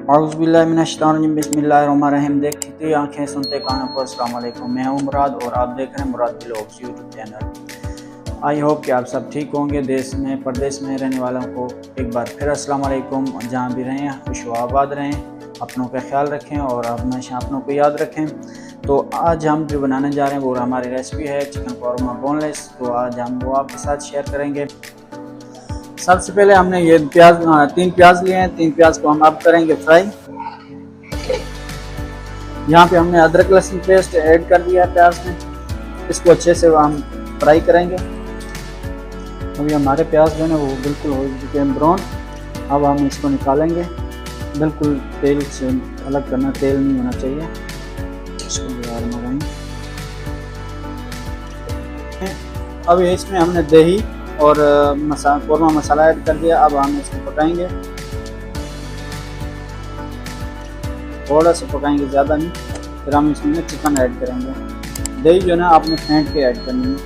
औज़ुबिल्लाहिमिनश्शैतानिर्रजीम बिस्मिल्लाहिर्रहमानिर्रहीम। देखते आंखें सुनते कानों को अस्सलाम वालेकुम। मैं हूं मुराद और आप देख रहे हैं Murad vlogs YouTube channel. I hope कि आप सब ठीक होंगे। देश में परदेश में रहने वालों को एक बार फिर अस्सलाम वालेकुम। जहां भी रहें खुश व आबाद रहें, अपनों का ख्याल रखें और हमेशा अपनों को याद रखें। तो आज हम जो बनाने जा रहे हैं वो हमारी रेसिपी है चिकन कौरमा बोनलेस। तो आज हम वो आपके साथ शेयर करेंगे। सबसे पहले हमने ये तीन प्याज लिए हैं। तीन प्याज को हम अब करेंगे फ्राई। यहाँ पे हमने अदरक लहसुन पेस्ट ऐड कर दिया है प्याज में। इसको अच्छे से हम फ्राई करेंगे। अभी हमारे प्याज जो है ना वो बिल्कुल हो चुके हैं ब्राउन। अब हम इसको निकालेंगे। बिल्कुल तेल से अलग करना, तेल नहीं होना चाहिए। इसको अब इसमें हमने दही और कौरमा मसाला ऐड कर दिया। अब हम इसको पकाएंगे, थोड़ा सा पकाएंगे, ज़्यादा नहीं। फिर हम इसमें चिकन ऐड करेंगे। दही जो है ना आपने फेंट के ऐड करनी है।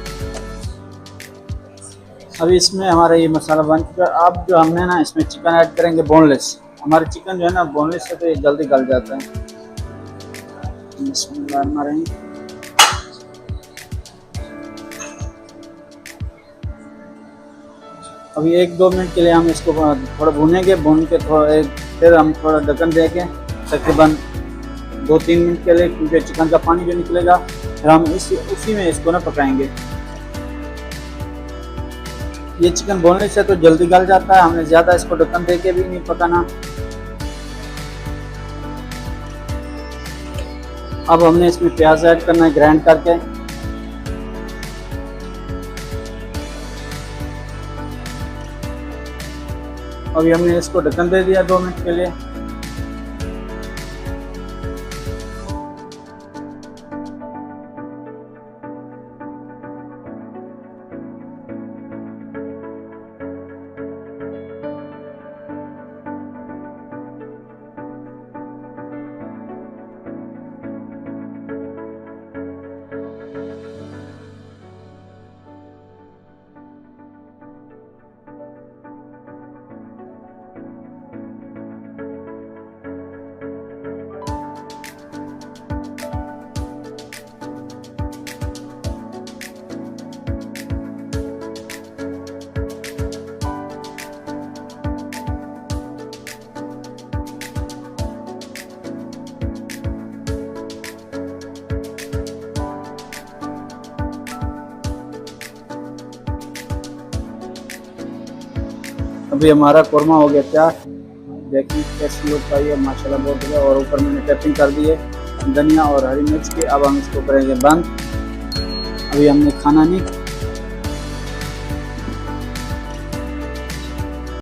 अभी इसमें हमारा ये मसाला बन चुका है। अब जो हमने ना इसमें चिकन ऐड करेंगे बोनलेस। हमारे चिकन जो है ना बोनलेस है तो ये जल्दी गल जाता है। अभी 1-2 मिनट के लिए हम इसको थोड़ा भूनेंगे। भून के फिर हम थोड़ा ढक्कन देंगे तकरीबन 2-3 मिनट के लिए, क्योंकि चिकन का पानी जो निकलेगा। फिर हम उसी में इसको ना पकाएंगे। ये चिकन बोनलेस से तो जल्दी गल जाता है। हमने ज़्यादा इसको ढक्कन दे के भी नहीं पकाना। अब हमने इसमें प्याज ऐड करना है ग्राइंड करके। अभी हमने इसको ढक्कन दे दिया 2 मिनट के लिए। अभी हमारा कौरमा हो गया तैयार। देखिए कैसी लुक आई है, माशाल्लाह बहुत है। और ऊपर मैंने टैपिंग कर दी है धनिया और हरी मिर्च की। अब हम इसको करेंगे बंद। अभी हमने खाना नहीं